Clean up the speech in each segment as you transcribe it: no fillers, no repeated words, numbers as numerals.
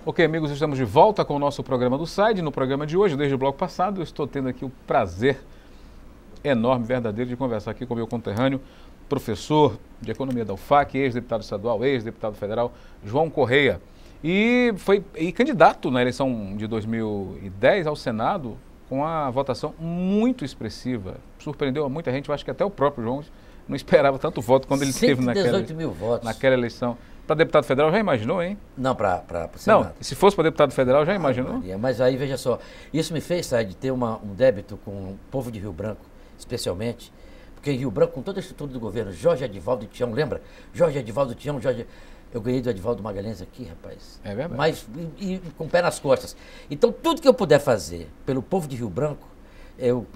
Ok, amigos, estamos de volta com o nosso programa do SAID. No programa de hoje, desde o bloco passado, eu estou tendo aqui o prazer enorme, verdadeiro, de conversar aqui com o meu conterrâneo, professor de Economia da UFAC, ex-deputado estadual, ex-deputado federal, João Correia. E foi candidato na eleição de 2010 ao Senado com a votação muito expressiva. Surpreendeu a muita gente, eu acho que até o próprio João não esperava tanto voto quando ele teve 118 mil votos. Naquela eleição. Para deputado federal, já imaginou, hein? Não, para o Senado. Não, se fosse para deputado federal, já imaginou? Maria, mas aí, veja só, isso me fez, sabe, de ter um débito com o povo de Rio Branco, especialmente, porque em Rio Branco, com toda a estrutura do governo, Jorge Edivaldo Tião, lembra? Jorge Edivaldo Tião, eu ganhei do Edivaldo Magalhães aqui, rapaz. É verdade. Mas e com o pé nas costas. Então, tudo que eu puder fazer pelo povo de Rio Branco, eu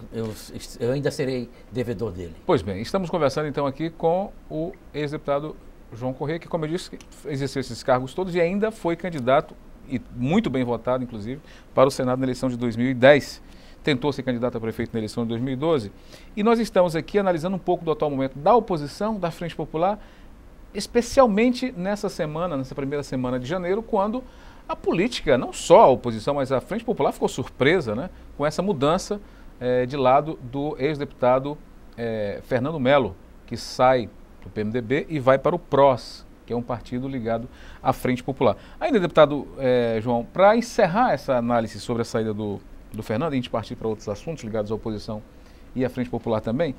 ainda serei devedor dele. Pois bem, estamos conversando então aqui com o ex-deputado João Correia, que, como eu disse, exerceu esses cargos todos e ainda foi candidato, e muito bem votado, inclusive, para o Senado na eleição de 2010. Tentou ser candidato a prefeito na eleição de 2012. E nós estamos aqui analisando um pouco do atual momento da oposição, da Frente Popular, especialmente nessa semana, nessa primeira semana de janeiro, quando a política, não só a oposição, mas a Frente Popular ficou surpresa, né, com essa mudança de lado do ex-deputado Fernando Melo, que sai do PMDB e vai para o PROS, que é um partido ligado à Frente Popular. Ainda, deputado João, para encerrar essa análise sobre a saída do Fernando, e a gente partir para outros assuntos ligados à oposição e à Frente Popular também,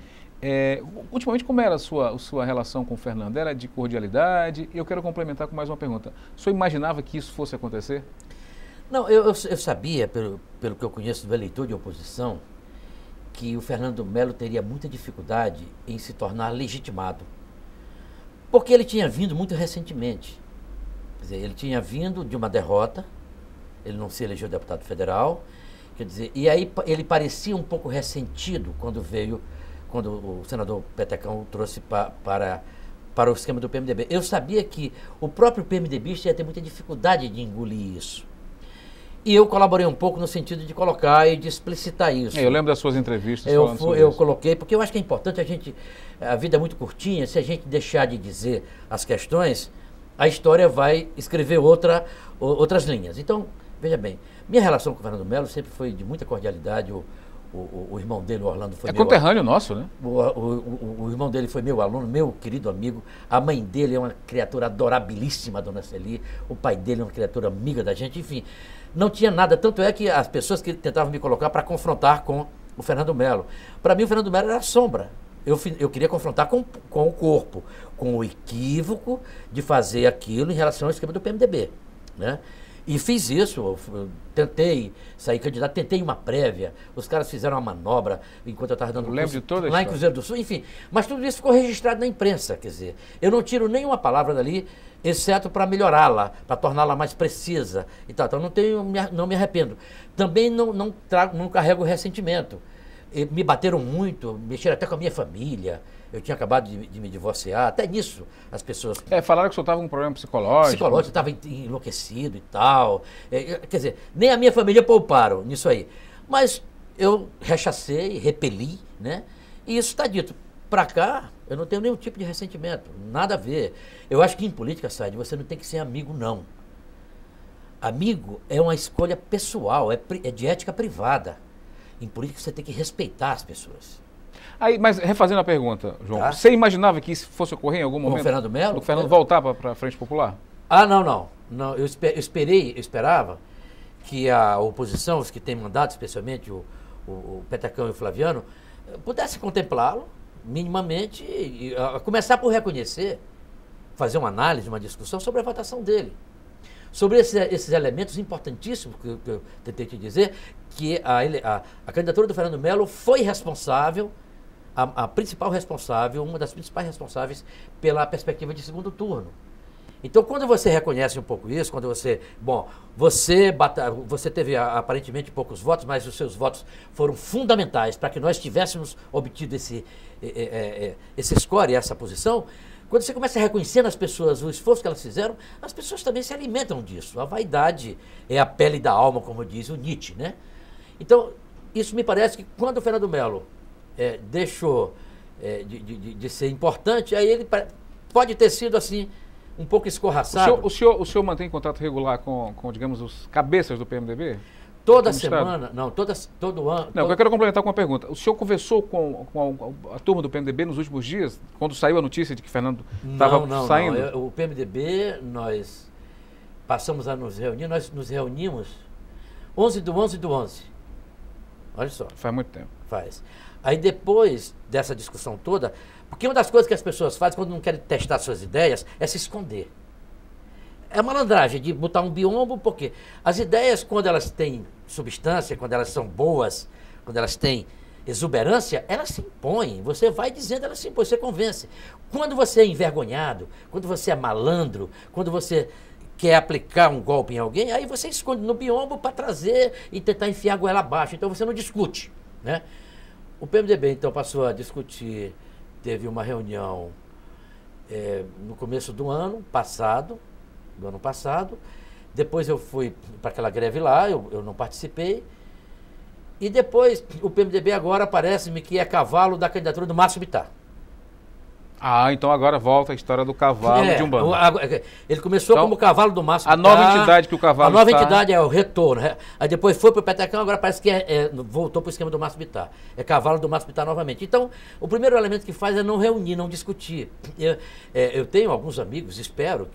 ultimamente, como era a sua relação com o Fernando? Era de cordialidade? Eu quero complementar com mais uma pergunta. O senhor imaginava que isso fosse acontecer? Não, eu sabia, pelo que eu conheço do eleitor de oposição, que o Fernando Melo teria muita dificuldade em se tornar legitimado. Porque ele tinha vindo muito recentemente. Quer dizer, ele tinha vindo de uma derrota, ele não se elegeu deputado federal, quer dizer, e aí ele parecia um pouco ressentido quando o senador Petecão o trouxe para o esquema do PMDB. Eu sabia que o próprio PMDBista ia ter muita dificuldade de engolir isso. E eu colaborei um pouco no sentido de colocar e de explicitar isso. Eu lembro das suas entrevistas falando sobre eu isso. coloquei, porque eu acho que é importante a vida é muito curtinha, se a gente deixar de dizer as questões, a história vai escrever outras linhas. Então, veja bem, minha relação com o Fernando Melo sempre foi de muita cordialidade. O irmão dele, o Orlando, foi conterrâneo nosso, né? O irmão dele foi meu aluno, meu querido amigo. A mãe dele é uma criatura adorabilíssima, a dona Celi. O pai dele é uma criatura amiga da gente. Enfim, não tinha nada. Tanto é que as pessoas que tentavam me colocar para confrontar com o Fernando Melo. Para mim, o Fernando Melo era sombra. Eu queria confrontar com o corpo, com o equívoco de fazer aquilo em relação ao esquema do PMDB, né? E fiz isso, eu tentei sair candidato, tentei uma prévia, os caras fizeram uma manobra enquanto eu estava dando curso lá em Cruzeiro do Sul, enfim. Mas tudo isso ficou registrado na imprensa, quer dizer, eu não tiro nenhuma palavra dali, exceto para melhorá-la, para torná-la mais precisa e tal. Então não me arrependo. Também não carrego ressentimento. Me bateram muito, mexeram até com a minha família. Eu tinha acabado de me divorciar, até nisso as pessoas... Falaram que o senhor estava com um problema psicológico. Psicológico, estava enlouquecido e tal. Quer dizer, nem a minha família pouparam nisso aí. Mas eu rechacei, repeli, né? E isso está dito. Para cá, eu não tenho nenhum tipo de ressentimento, nada a ver. Eu acho que em política, Said, você não tem que ser amigo, não. Amigo é uma escolha pessoal, é de ética privada. Em política você tem que respeitar as pessoas. Aí, mas refazendo a pergunta, João, você imaginava que isso fosse ocorrer em algum momento? Com o Fernando Melo? O Fernando voltar para a Frente Popular? Ah, não. Eu esperava que a oposição, os que têm mandato, especialmente o Petecão e o Flaviano, pudesse contemplá-lo minimamente e começar por reconhecer, fazer uma análise, uma discussão sobre a votação dele. Sobre esses elementos importantíssimos que eu tentei te dizer, que a candidatura do Fernando Melo foi responsável, a principal responsável, uma das principais responsáveis pela perspectiva de segundo turno. Então, quando você reconhece um pouco isso, quando você teve aparentemente poucos votos, mas os seus votos foram fundamentais para que nós tivéssemos obtido esse score, essa posição. Quando você começa a reconhecer nas pessoas o esforço que elas fizeram, as pessoas também se alimentam disso. A vaidade é a pele da alma, como diz o Nietzsche, né? Então, isso me parece que quando o Fernando Melo deixou de ser importante, aí ele pode ter sido assim, um pouco escorraçado. O senhor mantém contato regular com, digamos, os cabeças do PMDB? Toda semana, não, todo ano. Não, eu quero complementar com uma pergunta. O senhor conversou com a turma do PMDB nos últimos dias, quando saiu a notícia de que Fernando estava saindo? Não. O PMDB, nós passamos a nos reunir, nós nos reunimos 11/11/11. Olha só. Faz muito tempo. Faz. Aí depois dessa discussão toda, porque uma das coisas que as pessoas fazem quando não querem testar suas ideias é se esconder. É malandragem de botar um biombo, porque as ideias, quando elas têm substância, quando elas são boas, quando elas têm exuberância, elas se impõem. Você vai dizendo, elas se impõem, você convence. Quando você é envergonhado, quando você é malandro, quando você quer aplicar um golpe em alguém, aí você esconde no biombo para trazer e tentar enfiar a goela abaixo. Então você não discute, né? O PMDB, então, passou a discutir, teve uma reunião no começo do ano passado, depois eu fui para aquela greve lá, eu não participei, e depois o PMDB agora parece-me que é cavalo da candidatura do Márcio Bittar. Ah, então agora volta a história do cavalo de Umbanda. Ele começou então, como cavalo do Márcio Bittar. A nova entidade que o cavalo A nova entidade é o retorno. Aí depois foi para o Petecão, agora parece que voltou para o esquema do Márcio Bittar. É cavalo do Márcio Bittar novamente. Então, o primeiro elemento que faz é não reunir, não discutir. Eu tenho alguns amigos, espero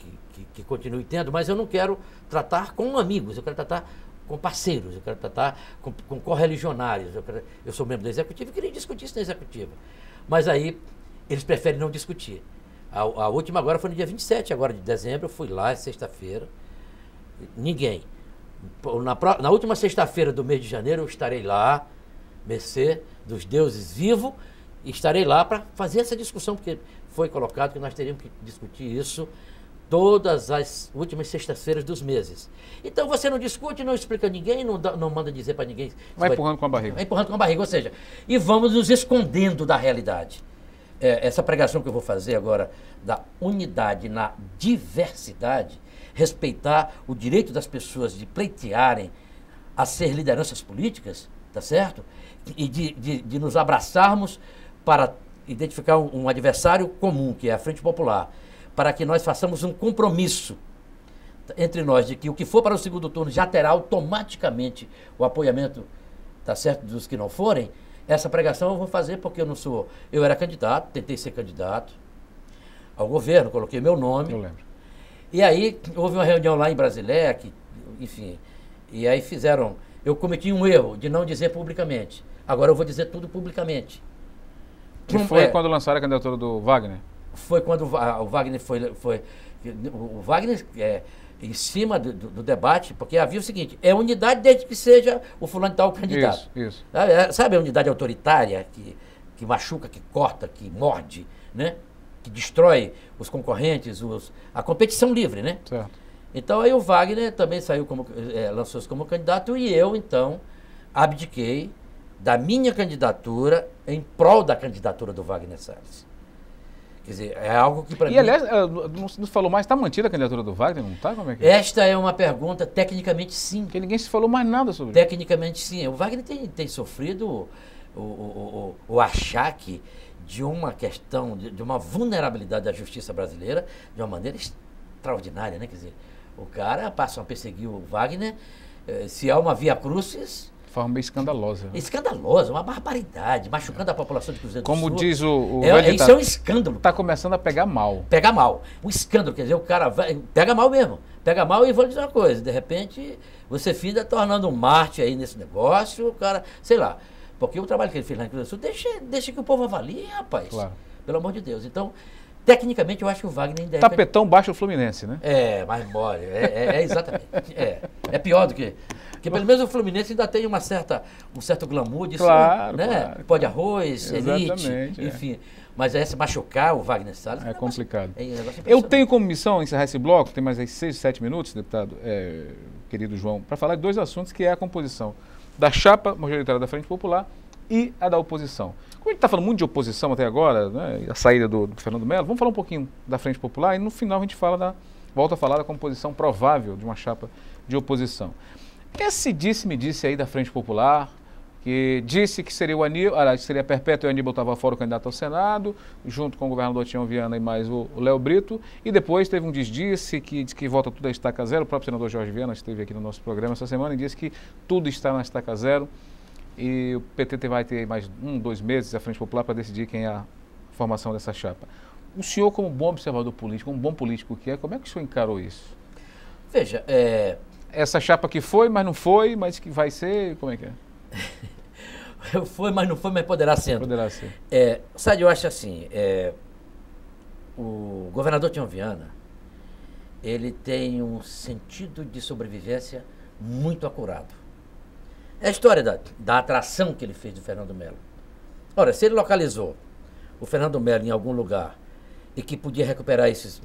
que continue tendo, mas eu não quero tratar com amigos, eu quero tratar com parceiros, eu quero tratar com correligionários. Eu sou membro da executiva e queria discutir isso na executiva. Mas aí eles preferem não discutir. A última agora foi no dia 27 agora de dezembro, eu fui lá, sexta-feira, ninguém. Na última sexta-feira do mês de janeiro eu estarei lá, mercê dos deuses vivos, e estarei lá para fazer essa discussão, porque foi colocado que nós teríamos que discutir isso todas as últimas sextas-feiras dos meses. Então você não discute, não explica a ninguém, não manda dizer para ninguém. Vai empurrando com a barriga. Vai empurrando com a barriga, ou seja, e vamos nos escondendo da realidade. Essa pregação que eu vou fazer agora da unidade na diversidade, respeitar o direito das pessoas de pleitearem a ser lideranças políticas, tá certo? E de nos abraçarmos para identificar um adversário comum, que é a Frente Popular, para que nós façamos um compromisso entre nós de que o que for para o segundo turno já terá automaticamente o apoiamento, tá certo, dos que não forem. Essa pregação eu vou fazer porque eu era candidato, tentei ser candidato ao governo, coloquei meu nome. Eu lembro. E aí houve uma reunião lá em Brasília, enfim, e aí eu cometi um erro de não dizer publicamente. Agora eu vou dizer tudo publicamente. Que foi quando lançaram a candidatura do Wagner? Foi quando o Wagner foi o Wagner em cima do debate, porque havia o seguinte, é unidade desde que seja o fulano de tal candidato. Isso. Sabe a unidade autoritária que machuca, que corta, que morde, né? Que destrói os concorrentes, a competição livre, né? Certo. Então aí o Wagner também lançou-se como candidato e eu, então, abdiquei da minha candidatura em prol da candidatura do Wagner Salles. Quer dizer, é algo que para mim... E, aliás, não se falou mais, está mantida a candidatura do Wagner, não está? Como é que é? Esta é uma pergunta, tecnicamente sim. Porque ninguém se falou mais nada sobre isso. Tecnicamente sim. O Wagner tem sofrido o achaque de uma questão, de uma vulnerabilidade da justiça brasileira de uma maneira extraordinária, né? Quer dizer, o cara passa a perseguir o Wagner, se há uma via crucis... De forma meio escandalosa. Escandalosa, uma barbaridade, machucando a população de Cruzeiro do Sul. Como diz o isso é um escândalo. Está começando a pegar mal. Pega mal. Um escândalo, quer dizer, o cara pega mal mesmo. Pega mal e vou lhe dizer uma coisa, de repente você fica tornando um Marte aí nesse negócio, o cara, sei lá. Porque o trabalho que ele fez lá em Cruzeiro do Sul, deixa que o povo avalie, rapaz. Claro. Pelo amor de Deus. Então, tecnicamente, eu acho que o Wagner ainda Tapetão baixa o Fluminense, né? Mais mole. Exatamente. É pior do que... Porque pelo menos o Fluminense ainda tem um certo glamour disso, claro, né? Claro, pó de arroz, elite, exatamente, enfim. Mas se machucar o Wagner Salles... É complicado. Eu tenho como missão encerrar esse bloco, tem mais aí 6, 7 minutos, deputado, querido João, para falar de dois assuntos, que é a composição da chapa majoritária da Frente Popular e a da oposição. Como a gente está falando muito de oposição até agora, né, a saída do Fernando Melo, vamos falar um pouquinho da Frente Popular e no final a gente volta a falar da composição provável de uma chapa de oposição. Esse disse-me-disse aí da Frente Popular, que disse que seria o Aníbal, seria perpétuo e o Aníbal estava fora o candidato ao Senado, junto com o governador Tião Viana e mais o Léo Brito, e depois teve um desdisse que diz que volta tudo a estaca zero. O próprio senador Jorge Viana esteve aqui no nosso programa essa semana e disse que tudo está na estaca zero e o PT vai ter mais 2 meses à Frente Popular para decidir quem é a formação dessa chapa. O senhor, como bom observador político, um bom político que é, como é que o senhor encarou isso? Veja, essa chapa que foi, mas não foi, mas que vai ser, como é que é? Foi, mas não foi, mas poderá ser. Poderá ser. Sabe, eu acho assim, o governador Tião Viana, ele tem um sentido de sobrevivência muito acurado. É a história da atração que ele fez do Fernando Melo. Ora, se ele localizou o Fernando Melo em algum lugar e que podia recuperar esses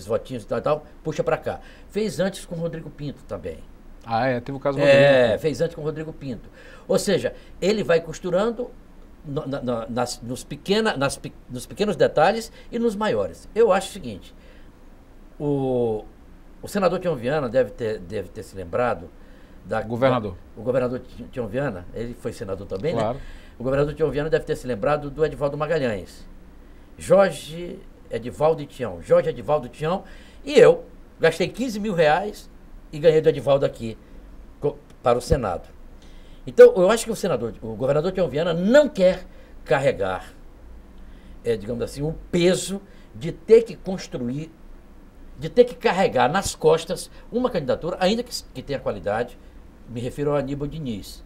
votinhos e tal, puxa para cá. Fez antes com o Rodrigo Pinto também. Teve o caso do Rodrigo. Fez antes com o Rodrigo Pinto. Ou seja, ele vai costurando nos pequenos detalhes e nos maiores. Eu acho o seguinte, o senador Tião Viana deve ter se lembrado governador. O governador Tião Viana, ele foi senador também, claro, né? O governador Tião Viana deve ter se lembrado do Edivaldo Magalhães. Jorge Edivaldo e Tião. Jorge Edivaldo e Tião. E eu gastei 15 mil reais e ganhei do Edivaldo aqui para o Senado. Então, eu acho que o governador Tião Viana não quer carregar, digamos assim, o peso de ter que construir, de ter que carregar nas costas uma candidatura, ainda que tenha qualidade, me refiro ao Aníbal Diniz.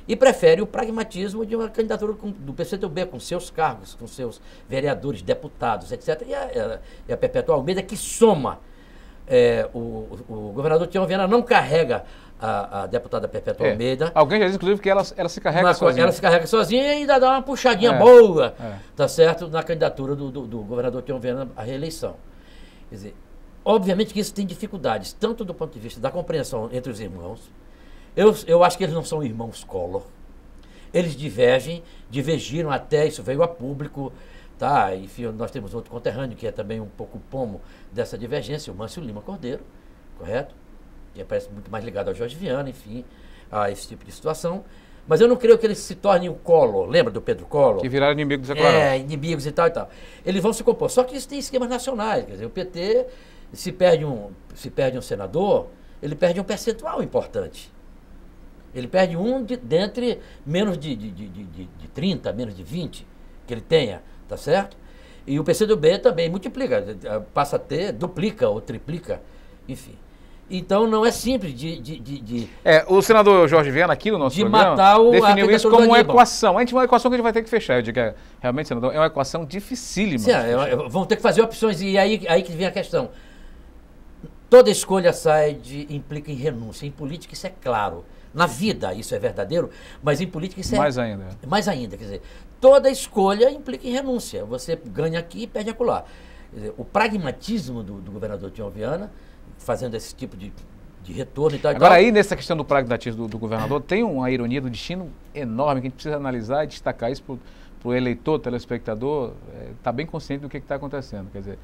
E prefere o pragmatismo de uma candidatura do PCdoB, com seus cargos, com seus vereadores, deputados, etc. E a Perpétua Almeida, que soma. O governador Tião Viana não carrega a deputada Perpétua Almeida. Alguém já disse, inclusive, que ela se carrega sozinha. Ela se carrega sozinha e ainda dá uma puxadinha boa, tá certo, na candidatura do governador Tião Viana à reeleição. Quer dizer, obviamente que isso tem dificuldades, tanto do ponto de vista da compreensão entre os irmãos. Eu acho que eles não são irmãos Collor. Eles divergiram até, isso veio a público, tá? Enfim, nós temos outro conterrâneo que é também um pouco o pomo dessa divergência, o Mâncio Lima Cordeiro, correto? Que parece muito mais ligado ao Jorge Viana, enfim, a esse tipo de situação. Mas eu não creio que eles se tornem o Collor, lembra do Pedro Collor? Que viraram inimigos agora. Inimigos e tal e tal. Eles vão se compor. Só que isso tem esquemas nacionais, quer dizer, o PT, se perde um senador, ele perde um percentual importante. Ele perde dentre menos de 30, menos de 20 que ele tenha, tá certo? E o PCdoB também multiplica, passa a ter, duplica ou triplica, enfim. Então não é simples o senador Jorge Viana, aqui no nosso programa, definiu isso como uma equação. A gente uma equação que a gente vai ter que fechar. Eu digo, realmente, senador, é uma equação dificílima. Sim, vão ter que fazer opções, e aí que vem a questão. Toda escolha implica em renúncia. Em política isso é claro. Na vida isso é verdadeiro, mas em política isso é... Mais ainda. Mais ainda, quer dizer, toda escolha implica em renúncia. Você ganha aqui e perde acolá. Quer dizer, o pragmatismo do governador Tião Viana, fazendo esse tipo de retorno e tal. Agora aí, nessa questão do pragmatismo do governador, tem uma ironia do destino enorme que a gente precisa analisar e destacar isso para o eleitor, telespectador, está bem consciente do que está acontecendo. Quer dizer,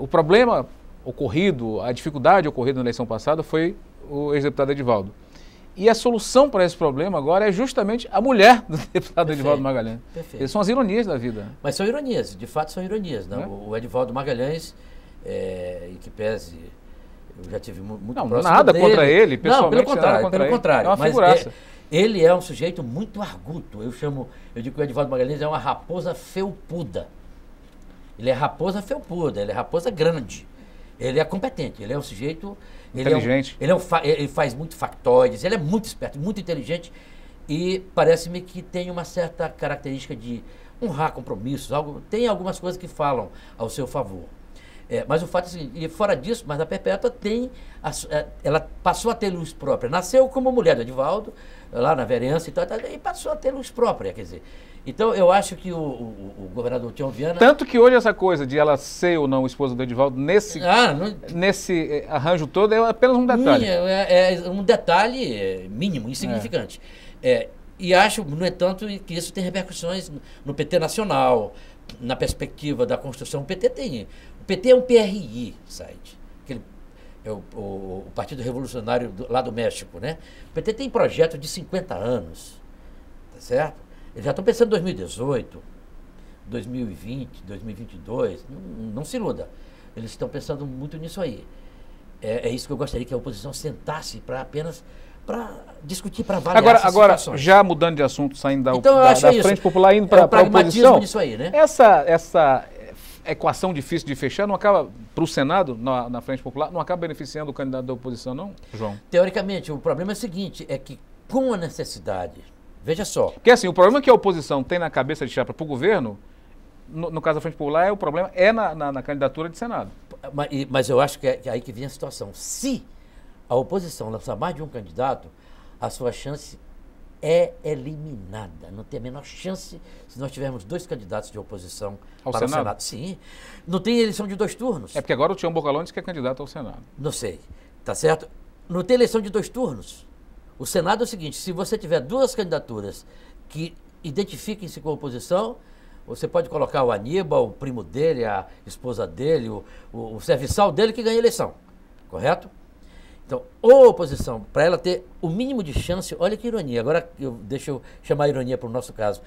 o problema ocorrido, a dificuldade ocorrida na eleição passada foi o ex-deputado Edivaldo. E a solução para esse problema agora é justamente a mulher do deputado Edivaldo Magalhães. Perfeito. Essas são as ironias da vida. Mas são ironias, de fato são ironias. Né? O Edivaldo Magalhães, em que pese, eu já tive muito próximo nada dele. Contra ele, pessoalmente. Não, pelo contrário. É uma figuraça. Ele é um sujeito muito arguto. Eu digo que o Edivaldo Magalhães é uma raposa felpuda. Ele é raposa felpuda, ele é raposa grande. Ele é competente, ele é um sujeito... Inteligente. Ele faz muito factoides, ele é muito esperto, muito inteligente e parece-me que tem uma certa característica de honrar compromissos, tem algumas coisas que falam ao seu favor. Mas o fato é o seguinte, e fora disso, mas a Perpétua ela passou a ter luz própria. Nasceu como mulher do Edivaldo, lá na vereança e tal, e passou a ter luz própria, quer dizer... Então, eu acho que o governador Tião Viana... Tanto que hoje essa coisa de ela ser ou não esposa do Edivaldo, nesse arranjo todo, é apenas um detalhe. É um detalhe mínimo, insignificante. E acho, no entanto, que isso tem repercussões no PT nacional, na perspectiva da construção. O PT é um PRI, Said. O Partido Revolucionário lá do México, né? O PT tem projeto de 50 anos. tá certo? Eles já estão pensando em 2018, 2020, 2022, não se iluda. Eles estão pensando muito nisso aí. É isso que eu gostaria que a oposição sentasse para apenas discutir, para avaliar essas Agora, situações. Já mudando de assunto, saindo da Frente Popular, indo para a oposição, disso aí, né? essa equação difícil de fechar não acaba, para o Senado, na Frente Popular, não acaba beneficiando o candidato da oposição, não, João? Teoricamente, o problema é o seguinte, é que com a necessidade, veja só. Porque assim, o problema que a oposição tem na cabeça de chapa para o governo, no caso da Frente Popular, o problema é na candidatura de Senado. Mas eu acho que é aí que vem a situação. Se a oposição lançar mais de um candidato, a sua chance é eliminada. Não tem a menor chance se nós tivermos 2 candidatos de oposição para o Senado. Sim. Não tem eleição de 2 turnos. É porque agora o Tião Bocalhão diz que é candidato ao Senado. Não sei. Tá certo? Não tem eleição de 2 turnos. O Senado é o seguinte, se você tiver 2 candidaturas que identifiquem-se com a oposição, você pode colocar o Aníbal, o primo dele, a esposa dele, o serviçal dele que ganha a eleição. Correto? Então, ou a oposição, para ela ter o mínimo de chance, olha que ironia, agora deixa eu chamar a ironia para o nosso caso.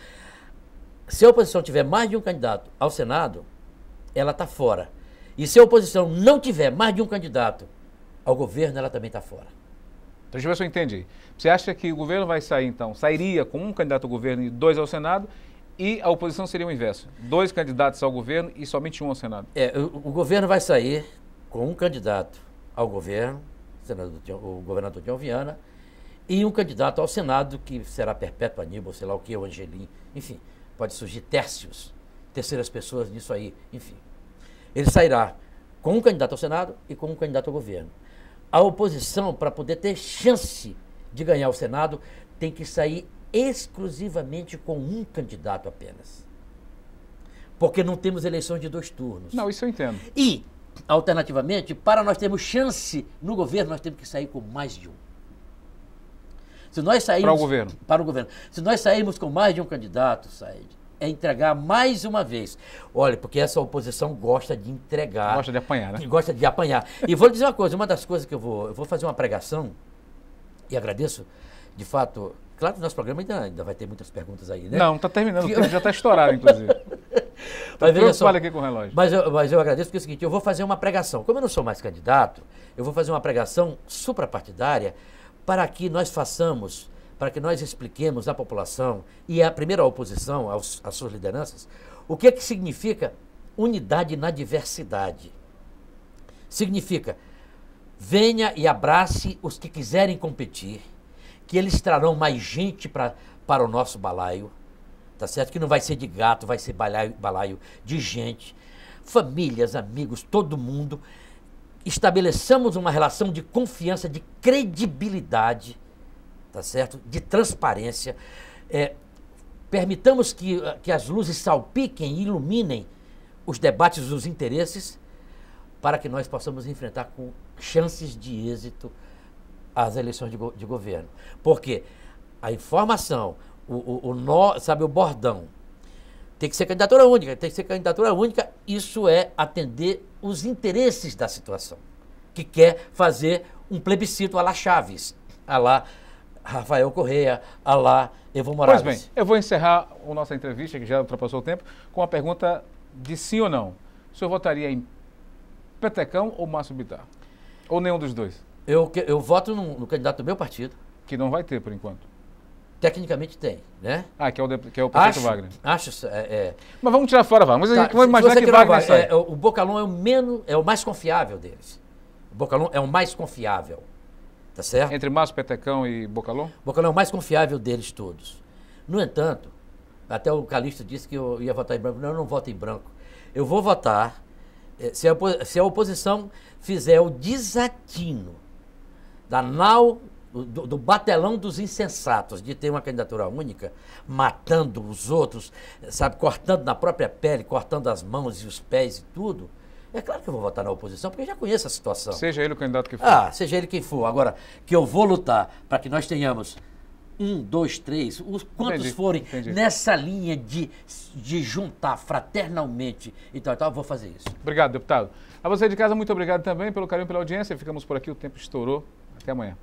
Se a oposição tiver mais de um candidato ao Senado, ela está fora. E se a oposição não tiver mais de um candidato ao governo, ela também está fora. Então, deixa eu ver se eu entendi. Você acha que o governo vai sair, então, sairia com um candidato ao governo e 2 ao Senado, e a oposição seria o inverso? 2 candidatos ao governo e somente 1 ao Senado? O governo vai sair com um candidato ao governo, o governador Tião Viana, e um candidato ao Senado, que será Perpétuo Aníbal, sei lá o que, o Angelim, enfim, pode surgir tércios, terceiras pessoas nisso aí, enfim. Ele sairá com um candidato ao Senado e com um candidato ao governo. A oposição, para poder ter chance de ganhar o Senado, tem que sair exclusivamente com um candidato apenas. Porque não temos eleições de 2 turnos. Não, isso eu entendo. E, alternativamente, para nós termos chance no governo, nós temos que sair com mais de um. Se nós sairmos, para o governo. Para o governo. Se nós sairmos com mais de um candidato, Said, é entregar mais uma vez. Olha, porque essa oposição gosta de entregar. Gosta de apanhar, né? Gosta de apanhar. E vou lhe dizer uma coisa, uma das coisas que eu vou fazer uma pregação, e agradeço, de fato, claro que o nosso programa ainda vai ter muitas perguntas aí, né? Não, está terminando, o tempo já está estourado, inclusive. Mas veja só, aqui com o relógio. Mas eu agradeço porque é o seguinte, eu vou fazer uma pregação. Como eu não sou mais candidato, eu vou fazer uma pregação suprapartidária para que nós façamos, para que nós expliquemos à população e à primeira oposição, às suas lideranças, o que significa unidade na diversidade. Significa, venha e abrace os que quiserem competir, que eles trarão mais gente para o nosso balaio, tá certo? Que não vai ser de gato, vai ser balaio de gente, famílias, amigos, todo mundo. Estabeleçamos uma relação de confiança, de credibilidade, tá certo? De transparência. Permitamos que as luzes salpiquem e iluminem os debates, os interesses, para que nós possamos enfrentar com chances de êxito as eleições de governo. Porque a informação, sabe, o bordão, tem que ser candidatura única, isso é atender os interesses da situação, que quer fazer um plebiscito à la Chaves, à la Rafael Correa, à la Evo Morales. Pois bem, eu vou encerrar a nossa entrevista, que já ultrapassou o tempo, com a pergunta de sim ou não. O senhor votaria em Petecão ou Márcio Bittar? Ou nenhum dos dois? Eu voto no candidato do meu partido. Que não vai ter, por enquanto. Tecnicamente tem, né? Que é o prefeito Wagner. Acho. Mas vamos tirar fora Wagner. Mas vamos imaginar que Wagner sai. O Bocalhão é o mais confiável deles. O Bocalhão é o mais confiável. Tá certo? Entre Márcio, Petecão e Bocalhão? Bocalhão é o mais confiável deles todos. No entanto, até o Calixto disse que eu ia votar em branco. Não, eu não voto em branco. Eu vou votar se a oposição fizer o desatino do batelão dos insensatos, de ter uma candidatura única, matando os outros, sabe, cortando na própria pele, cortando as mãos e os pés e tudo. É claro que eu vou votar na oposição, porque eu já conheço a situação. Seja ele o candidato que for. Seja ele quem for. Agora, que eu vou lutar para que nós tenhamos 1, 2, 3, quantos forem nessa linha de juntar fraternalmente e tal, eu vou fazer isso. Obrigado, deputado. A você de casa, muito obrigado também pelo carinho e pela audiência. Ficamos por aqui, o tempo estourou. Até amanhã.